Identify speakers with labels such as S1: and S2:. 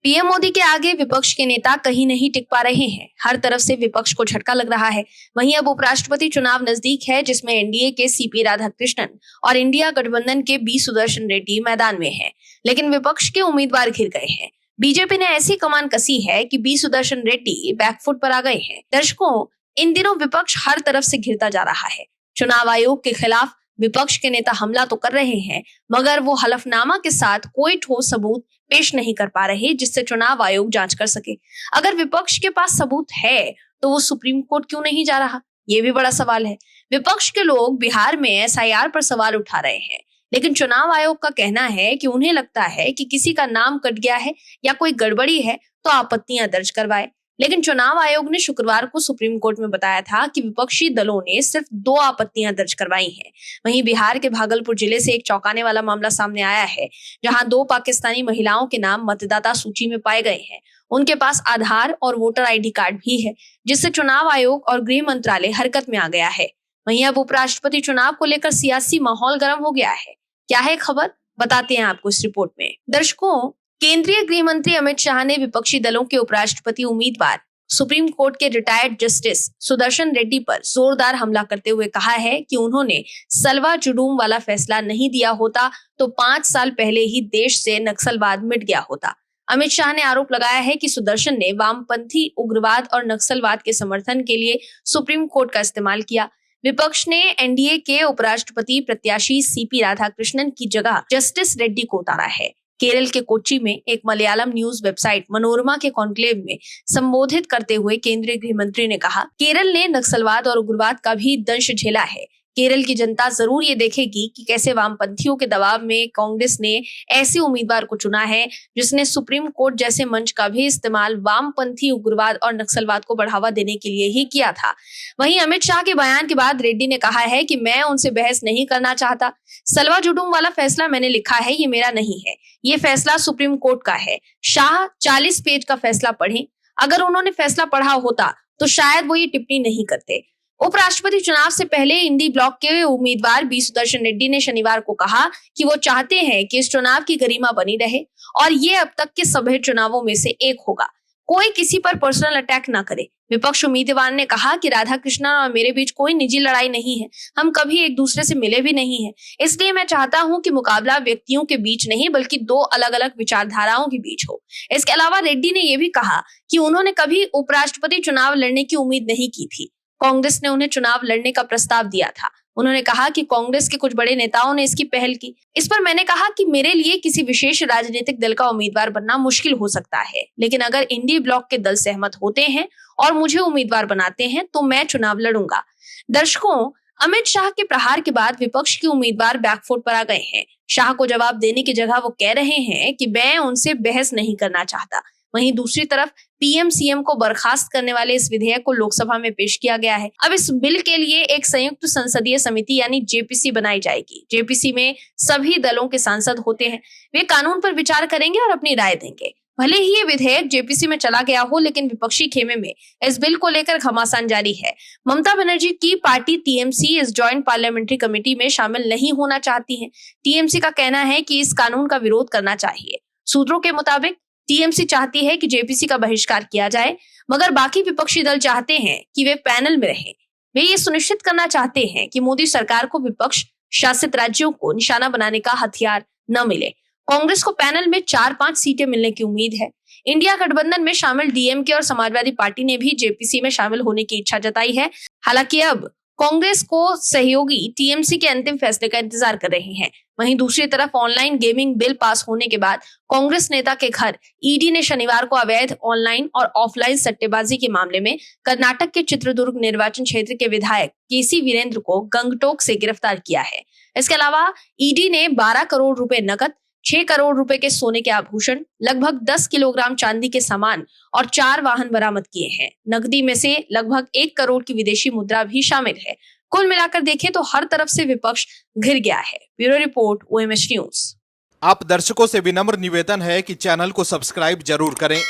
S1: PM Modi के आगे विपक्ष के नेता कहीं नहीं टिक पा रहे हैं। हर तरफ से विपक्ष को झटका लग रहा है। वहीं अब उपराष्ट्रपति चुनाव नजदीक है, जिसमें एनडीए के सीपी राधाकृष्णन और इंडिया गठबंधन के बी सुदर्शन रेड्डी मैदान में हैं। लेकिन विपक्ष के उम्मीदवार घिर गए हैं। बीजेपी ने ऐसी कमान कसी है कि बी सुदर्शन रेड्डी बैकफुट पर आ गए हैं। दर्शकों, इन दिनों विपक्ष हर तरफ से घिरता जा रहा है। चुनाव आयोग के खिलाफ विपक्ष के नेता हमला तो कर रहे हैं, मगर वो हलफनामा के साथ कोई ठोस सबूत पेश नहीं कर पा रहे जिससे चुनाव आयोग जांच कर सके। अगर विपक्ष के पास सबूत है तो वो सुप्रीम कोर्ट क्यों नहीं जा रहा, ये भी बड़ा सवाल है। विपक्ष के लोग बिहार में एसआईआर पर सवाल उठा रहे हैं, लेकिन चुनाव आयोग का कहना है कि उन्हें लगता है कि किसी का नाम कट गया है या कोई गड़बड़ी है तो आपत्तियां दर्ज करवाए। लेकिन चुनाव आयोग ने शुक्रवार को सुप्रीम कोर्ट में बताया था कि विपक्षी दलों ने सिर्फ 2 आपत्तियां दर्ज करवाई हैं। वहीं बिहार के भागलपुर जिले से एक चौंकाने वाला मामला सामने आया है, जहां 2 पाकिस्तानी महिलाओं के नाम मतदाता सूची में पाए गए हैं। उनके पास आधार और वोटर आईडी कार्ड भी है, जिससे चुनाव आयोग और गृह मंत्रालय हरकत में आ गया है। वहीं अब उपराष्ट्रपति चुनाव को लेकर सियासी माहौल गर्म हो गया है। क्या है खबर, बताते हैं आपको इस रिपोर्ट में। दर्शकों, केंद्रीय गृह मंत्री अमित शाह ने विपक्षी दलों के उपराष्ट्रपति उम्मीदवार सुप्रीम कोर्ट के रिटायर्ड जस्टिस सुदर्शन रेड्डी पर जोरदार हमला करते हुए कहा है कि उन्होंने सलवा जुडूम वाला फैसला नहीं दिया होता तो 5 साल पहले ही देश से नक्सलवाद मिट गया होता। अमित शाह ने आरोप लगाया है कि सुदर्शन ने वामपंथी उग्रवाद और नक्सलवाद के समर्थन के लिए सुप्रीम कोर्ट का इस्तेमाल किया। विपक्ष ने एनडीए के उपराष्ट्रपति प्रत्याशी सीपी राधाकृष्णन की जगह जस्टिस रेड्डी को उतारा है। केरल के कोच्चि में एक मलयालम न्यूज वेबसाइट मनोरमा के कॉन्क्लेव में संबोधित करते हुए केंद्रीय गृह मंत्री ने कहा, केरल ने नक्सलवाद और उग्रवाद का भी दंश झेला है। केरल की जनता जरूर ये देखेगी कि कैसे वामपंथियों के दबाव में कांग्रेस ने ऐसे उम्मीदवार को चुना है जिसने सुप्रीम कोर्ट जैसे मंच का भी इस्तेमाल वामपंथी उग्रवाद और नक्सलवाद को बढ़ावा देने के लिए ही किया था। वहीं अमित शाह के बयान के बाद रेड्डी ने कहा है कि मैं उनसे बहस नहीं करना चाहता। सलवा जुडूम वाला फैसला मैंने लिखा है, ये मेरा नहीं है, ये फैसला सुप्रीम कोर्ट का है। शाह 40 पेज का फैसला पढ़ें। अगर उन्होंने फैसला पढ़ा होता तो शायद वो ये टिप्पणी नहीं करते। उपराष्ट्रपति चुनाव से पहले इंडी ब्लॉक के उम्मीदवार बी सुदर्शन रेड्डी ने शनिवार को कहा कि वो चाहते हैं कि इस चुनाव की गरिमा बनी रहे और ये अब तक के सभी चुनावों में से एक होगा। कोई किसी पर पर्सनल अटैक ना करे। विपक्ष उम्मीदवार ने कहा कि राधाकृष्णन और मेरे बीच कोई निजी लड़ाई नहीं है, हम कभी एक दूसरे से मिले भी नहीं हैं। इसलिए मैं चाहता हूं कि मुकाबला व्यक्तियों के बीच नहीं बल्कि 2 अलग-अलग विचारधाराओं के बीच हो। इसके अलावा रेड्डी ने यह भी कहा कि उन्होंने कभी उपराष्ट्रपति चुनाव लड़ने की उम्मीद नहीं की थी। कांग्रेस ने उन्हें चुनाव लड़ने का प्रस्ताव दिया था। उन्होंने कहा कि कांग्रेस के कुछ बड़े नेताओं ने इसकी पहल की। इस पर मैंने कहा कि मेरे लिए किसी विशेष राजनीतिक दल का उम्मीदवार बनना मुश्किल हो सकता है, लेकिन अगर इंडी ब्लॉक के दल सहमत होते हैं और मुझे उम्मीदवार बनाते हैं तो मैं चुनाव लड़ूंगा। दर्शकों, अमित शाह के प्रहार के बाद विपक्ष के उम्मीदवार बैकफुट पर आ गए हैं। शाह को जवाब देने की जगह वो कह रहे हैं कि मैं उनसे बहस नहीं करना चाहता। वहीं दूसरी तरफ पीएम सीएम को बर्खास्त करने वाले इस विधेयक को लोकसभा में पेश किया गया है। अब इस बिल के लिए एक संयुक्त संसदीय समिति यानी जेपीसी बनाई जाएगी। जेपीसी में सभी दलों के सांसद होते हैं। वे कानून पर विचार करेंगे और अपनी राय देंगे। भले ही ये विधेयक जेपीसी में चला गया हो, लेकिन विपक्षी खेमे में इस बिल को लेकर घमासान जारी है। ममता बनर्जी की पार्टी टीएमसी इस ज्वाइंट पार्लियामेंट्री कमेटी में शामिल नहीं होना चाहती है। टीएमसी का कहना है कि इस कानून का विरोध करना चाहिए। सूत्रों के मुताबिक टीएमसी चाहती है कि जेपीसी का बहिष्कार किया जाए, मगर बाकी विपक्षी दल चाहते हैं कि वे पैनल में रहें। वे ये सुनिश्चित करना चाहते हैं कि मोदी सरकार को विपक्ष शासित राज्यों को निशाना बनाने का हथियार न मिले। कांग्रेस को पैनल में 4-5 सीटें मिलने की उम्मीद है। इंडिया गठबंधन में शामिल डीएमके और समाजवादी पार्टी ने भी जेपीसी में शामिल होने की इच्छा जताई है। हालांकि अब कांग्रेस को सहयोगी टीएमसी के अंतिम फैसले का इंतजार कर रहे हैं। वहीं दूसरी तरफ ऑनलाइन गेमिंग बिल पास होने के बाद कांग्रेस नेता के घर ईडी ने शनिवार को अवैध ऑनलाइन और ऑफलाइन सट्टेबाजी के मामले में कर्नाटक के चित्रदुर्ग निर्वाचन क्षेत्र के विधायक केसी वीरेंद्र को गंगटोक से गिरफ्तार किया है। इसके अलावा ईडी ने 12 करोड़ रुपए नकद, 6 करोड़ रुपए के सोने के आभूषण, लगभग 10 किलोग्राम चांदी के सामान और 4 वाहन बरामद किए हैं। नकदी में से लगभग 1 करोड़ की विदेशी मुद्रा भी शामिल है। कुल मिलाकर देखें तो हर तरफ से विपक्ष घिर गया है। Bureau report, OMH news.
S2: आप दर्शकों से विनम्र निवेदन है कि चैनल को सब्सक्राइब जरूर करें